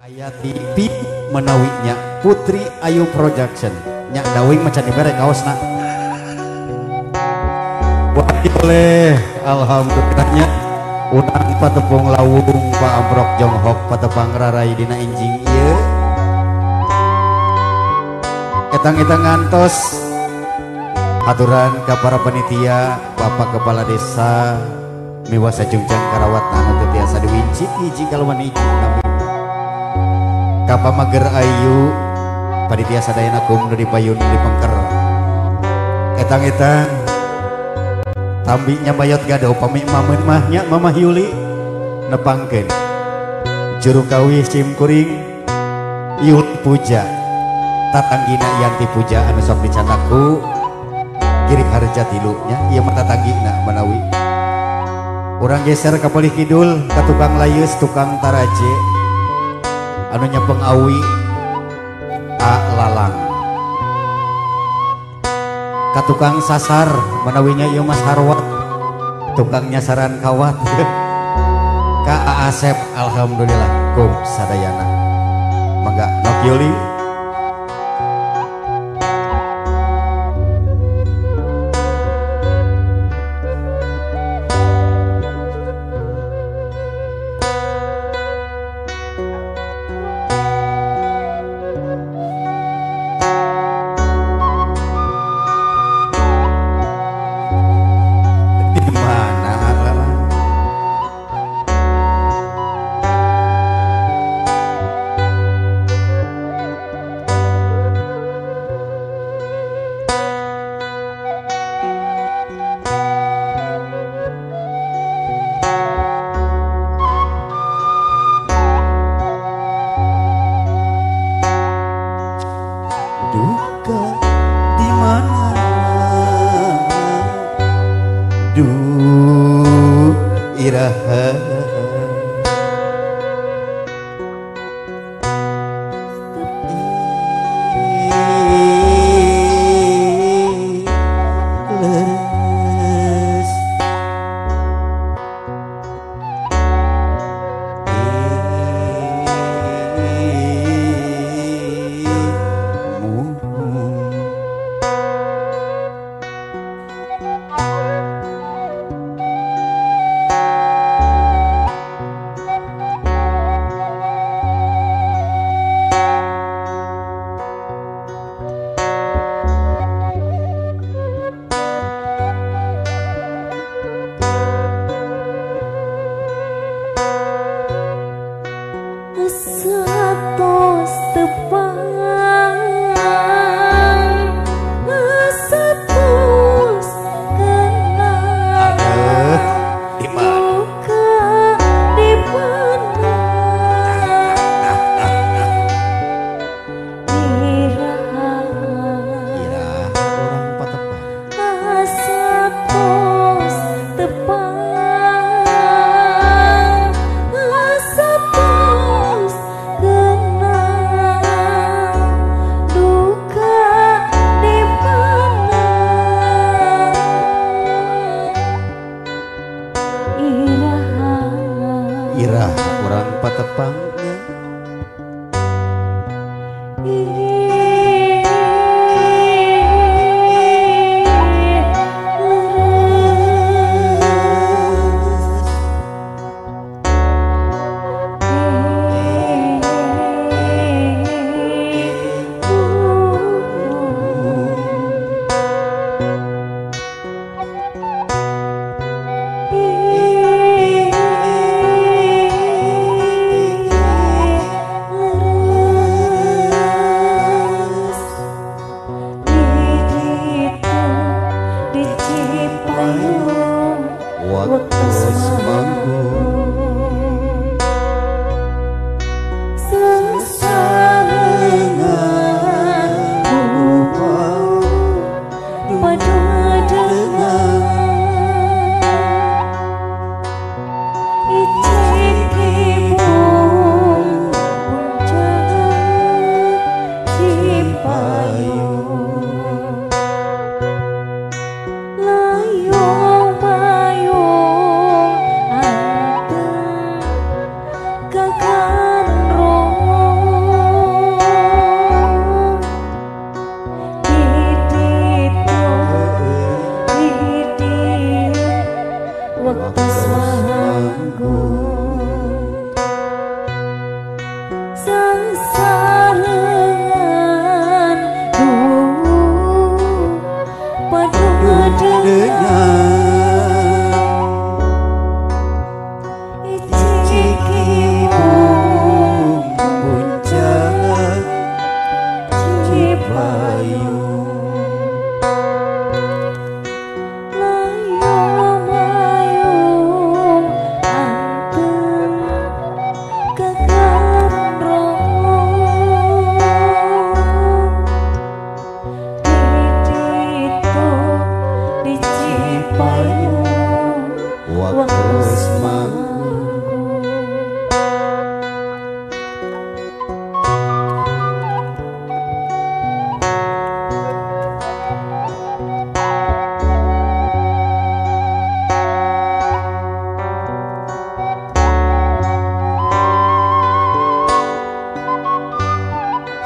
Aya TV menawinya Putri Ayu Production nya dawing macan dibere kaosna boleh alhamdulillahnya urang patepung lawung Pak Ambrok Jonghok patepang rarai dina enjing ieu etang-etang ngantos aturan ka para panitia Bapak Kepala Desa Miwasa Jungjang Karawat anu teu tiasa diwinci hiji kalawan hiji nami Kapa Mager Ayu panitia sadayana kum nu dipayun dipengker etang-etang tambinya mayot gado pami mamen mahnya Mamah Yuli nepangkeun juru kawih cimkuring Yuli Puja tatanggina Yanti Puja anu sok dicandaku giring harja tilunya ieu mah tatanggina manawi urang geser ka Polih Kidul ka tukang layus tukang taraje anu nyepeng awi A Lalang ka tukang sasar menawinya ieu Mas Harwat tukang nyasaran kawat ka A Asep alhamdulillah kum sadayana mangga nok Yuli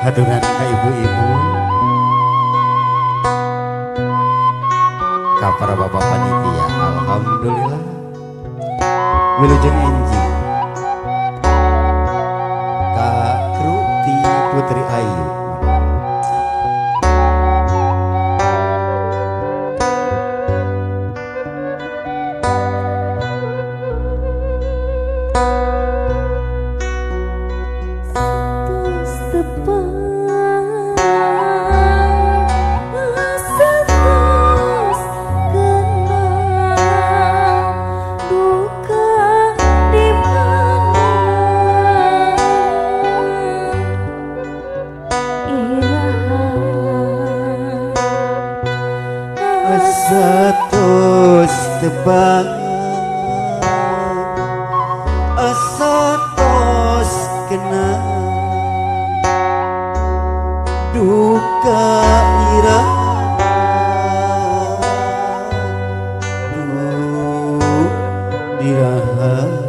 Haduran ka ibu-ibu, ka para bapak panitia, alhamdulillah. Wilujeng Enji, ka kru ti Putri Ayu. Satus tebang asatos kenang duka ira diraha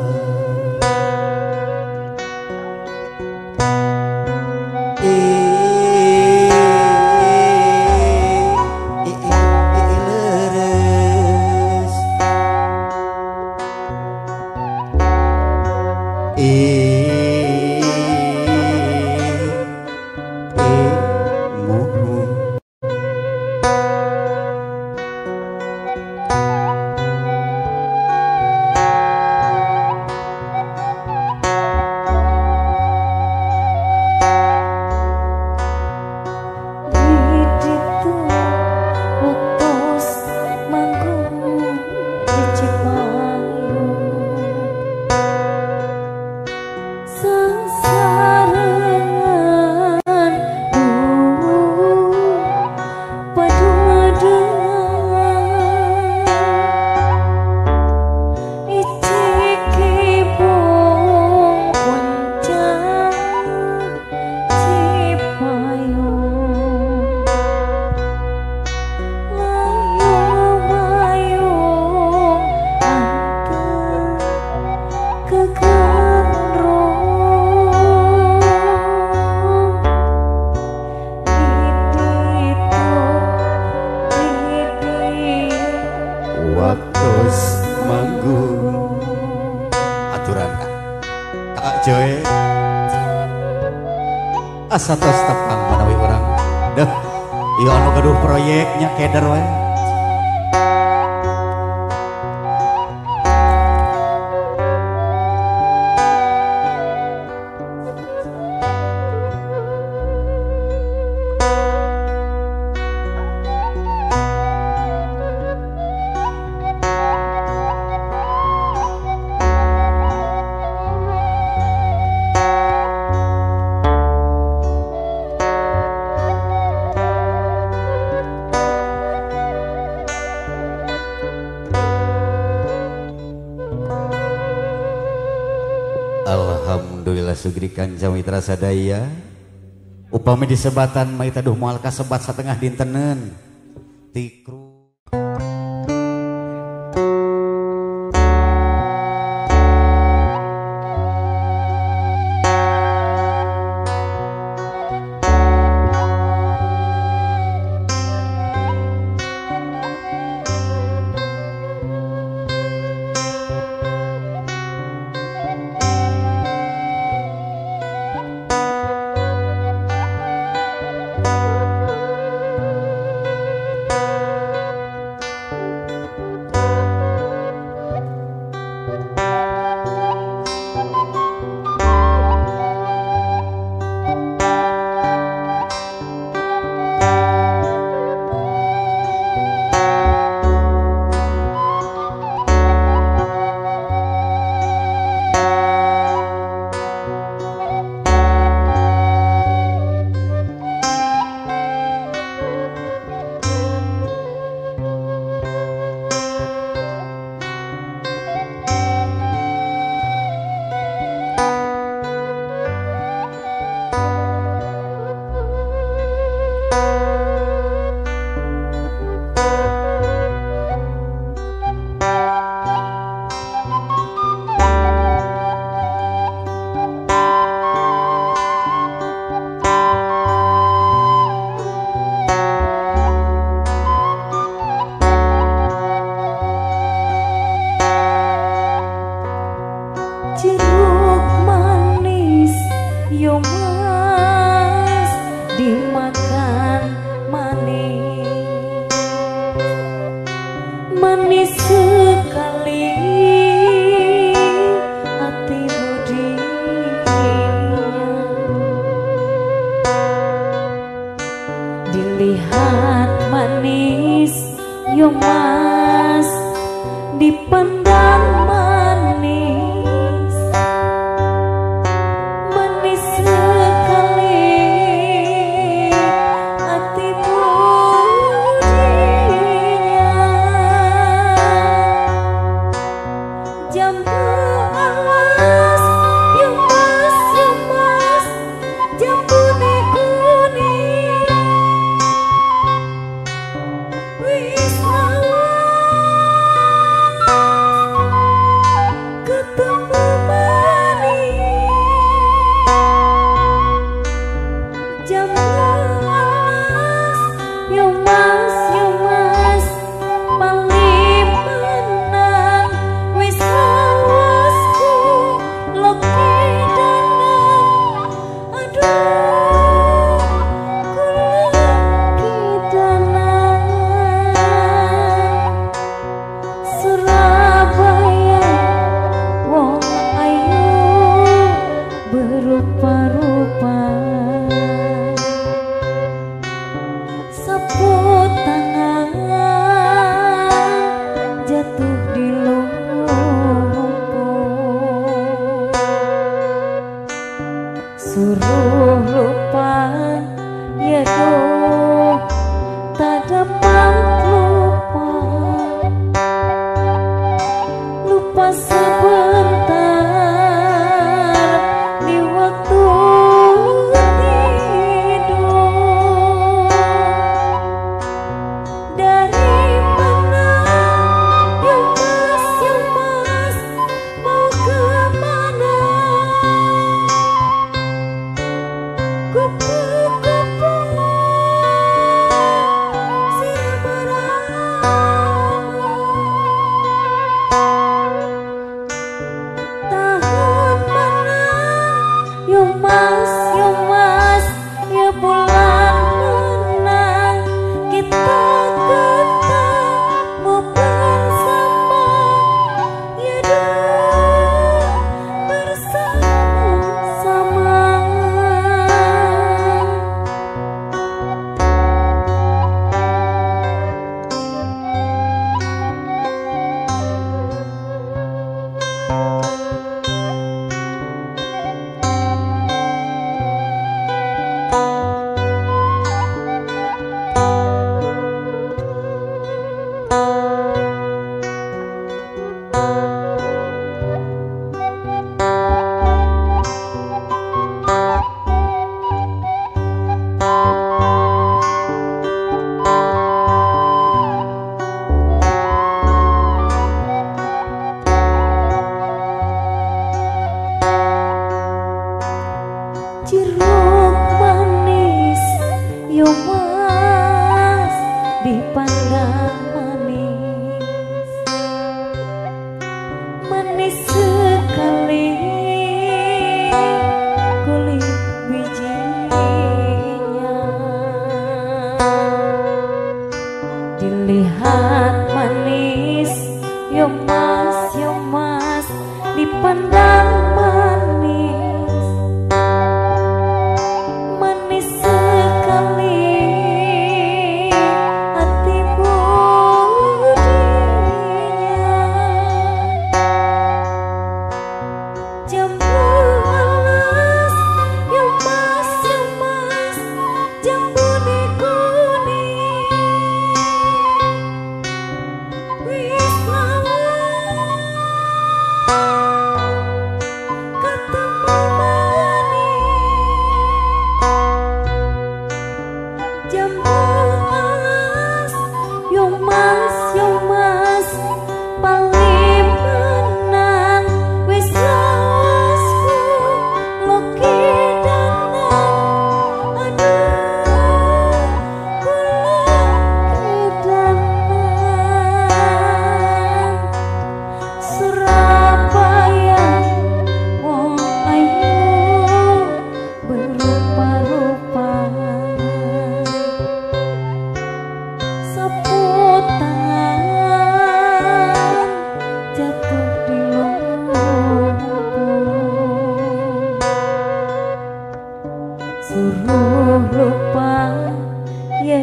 waktos manggung aturan Kak Joy asatos tepang manawi orang deh iya anu gaduh proyeknya keder wae. Alhamdulillah sugri Kanjeng Mitra sadaya upami disebatan maita duh moal kasebat satengah dinteneun tikru yo mas dimakan manis, manis sekali hati budinya, dilihat manis yo mas dipandang manis, manis sekali hati budinya, jambu alas yo mas jambu kuning wis ketemu manis, jambu alas yo mas paling menang wis awasku loki danang, aduh ku loki danang Surabaya wong ayu berupa-rupa, sapu tangan jatuh di lumpur, suruh lupa ya doh tak dapat lupa, lupa sebentar di waktu tidur, dari mana yo mas mau kemana, kupu-kupu si beramu, tahun mana yo mas ya bulan menang kita ketemu bersama, ya dah bersama-sama. Jeruk manis yo mas dipandang manis, manis sekali kulit bijinya, dilihat manis yo mas dipandang manis, manis sekali suruh lupa ya